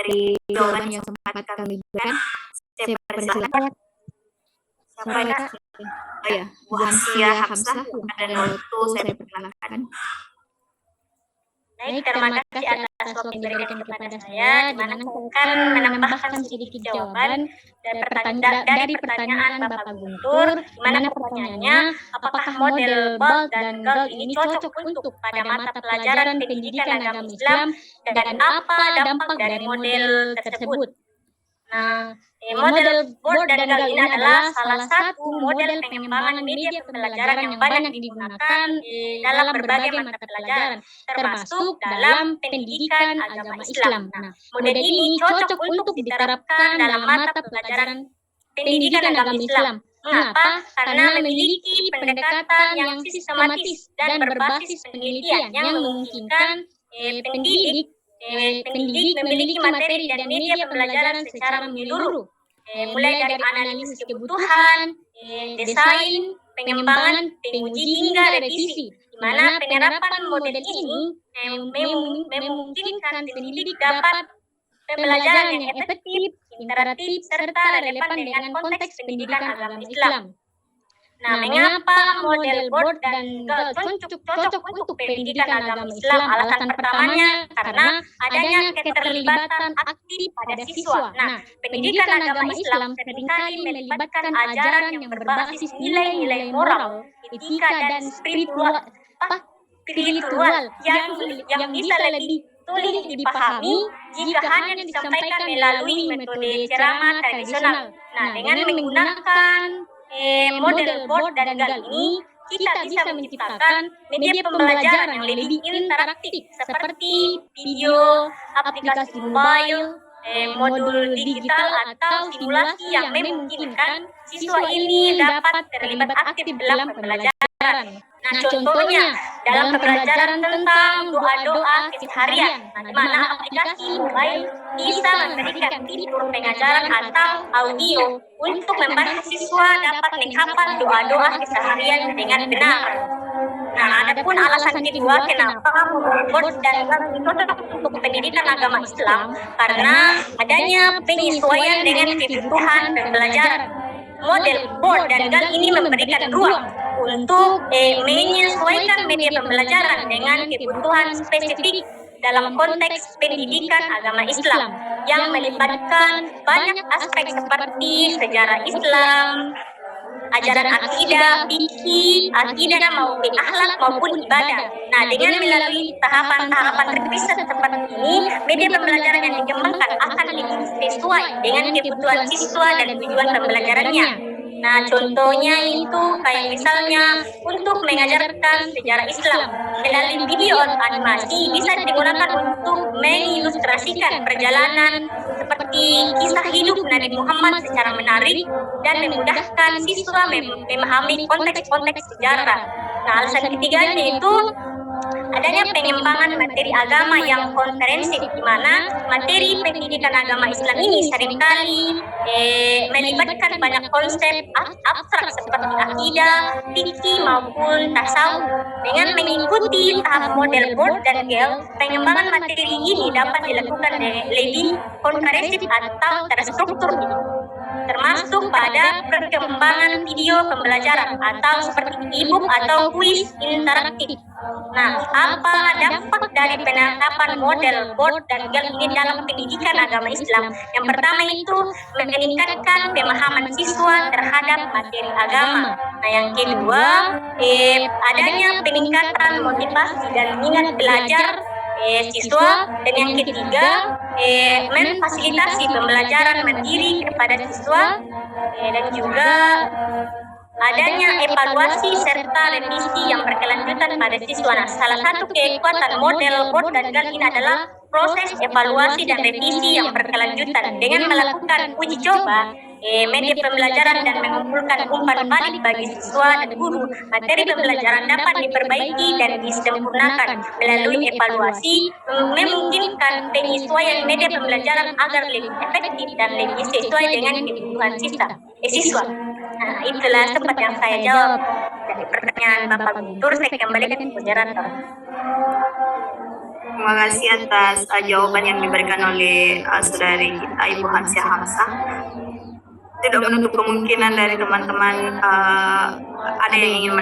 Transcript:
dari jawaban yang sempat kami berikan. Saya persilakan. Siapa Kak? Oh ya, Bu Hansia Hamzah, dan waktu saya perkenalkan. Baik, terima kasih atas waktu yang diberikan kepada saya, di mana saya akan menambahkan sedikit jawaban dari pertanyaan Bapak Guntur, di mana pertanyaannya, apakah model BALT dan GALT ini cocok untuk pada mata pelajaran pendidikan agama Islam, dan apa dampak dari model tersebut? Nah, model BORD dan GALT ini adalah salah satu model pengembangan media pembelajaran yang banyak digunakan dalam berbagai mata pelajaran, termasuk dalam pendidikan agama Islam. Nah, model ini cocok untuk diterapkan dalam mata pelajaran pendidikan agama Islam. Mengapa? Karena memiliki pendekatan yang sistematis dan berbasis penelitian yang memungkinkan pendidik memiliki materi dan media pembelajaran secara menyeluruh, mulai dari analisis kebutuhan, desain, pengembangan, penguji hingga revisi, di mana penerapan model ini memungkinkan pendidik dapat pembelajaran yang efektif, interaktif, serta relevan dengan konteks pendidikan agama Islam. Nah, mengapa model BORD dan GALT cocok untuk pendidikan agama Islam? Alasan pertamanya karena adanya keterlibatan aktif pada siswa. Nah, pendidikan agama Islam seringkali melibatkan ajaran yang berbasis nilai-nilai moral, etika, dan spiritual yang bisa lebih sulit dipahami jika hanya disampaikan melalui metode ceramah tradisional. Nah, dengan menggunakan model BORD dan GALT ini, kita bisa menciptakan media pembelajaran yang lebih interaktif seperti video, aplikasi mobile, modul digital, atau simulasi yang memungkinkan siswa ini dapat terlibat aktif dalam pembelajaran. Nah, contohnya dalam pembelajaran tentang doa-doa keseharian, di mana aplikasi mobile bisa memberikan fitur pengajaran atau audio untuk membantu siswa dapat menghafal doa-doa keseharian dengan benar. Nah, adapun alasan kedua kenapa BORD dan GALT itu cocok untuk pendidikan agama Islam, karena adanya penyesuaian dengan kebutuhan pembelajaran. Model BORD dan GALT ini memberikan ruang untuk menyesuaikan media pembelajaran dengan kebutuhan spesifik dalam konteks pendidikan agama Islam yang melibatkan banyak aspek seperti sejarah Islam, ajaran akidah, fikih, maupun akhlak maupun ibadah. Nah, dengan melalui tahapan-tahapan terpisah seperti ini, media pembelajaran yang dikembangkan akan lebih sesuai dengan kebutuhan siswa dan tujuan pembelajarannya. Nah, contohnya itu kayak misalnya untuk mengajarkan sejarah Islam melalui video animasi bisa digunakan untuk mengilustrasikan perjalanan seperti kisah hidup Nabi Muhammad secara menarik dan memudahkan siswa memahami konteks-konteks sejarah. Nah, alasan ketiganya itu adanya pengembangan materi agama yang komprehensif, di mana materi pendidikan agama Islam ini seringkali melibatkan banyak konsep abstrak seperti akidah, fikih maupun tasawuf. Dengan mengikuti tahap model BORD dan GALT, pengembangan materi ini dapat dilakukan lebih komprehensif atau terstruktur, termasuk pada perkembangan video pembelajaran atau seperti e-book atau kuis interaktif. Nah, apa dampak dari penerapan model BORD dan GALT ini dalam pendidikan agama Islam? Yang pertama itu meningkatkan pemahaman siswa terhadap materi agama. Nah, yang kedua, adanya peningkatan motivasi dan minat belajar siswa, dan yang ketiga memfasilitasi pembelajaran mandiri kepada siswa, dan juga adanya evaluasi serta revisi yang berkelanjutan pada siswa. Nah, salah satu kekuatan model BORD dan GALT ini adalah proses evaluasi dan revisi yang berkelanjutan. Dengan melakukan uji coba media pembelajaran dan mengumpulkan umpan balik bagi siswa dan guru, materi pembelajaran dapat diperbaiki dan disempurnakan. Melalui evaluasi memungkinkan penyesuaian media pembelajaran agar lebih efektif dan lebih sesuai dengan kebutuhan siswa. Nah, itulah sempat yang saya jawab dari pertanyaan Bapak Guntur. Saya kembalikan ke moderator. Terima kasih atas jawaban yang diberikan oleh saudari kita Ibu Hansia Hamzah. Tidak menutup kemungkinan dari teman-teman ada yang ingin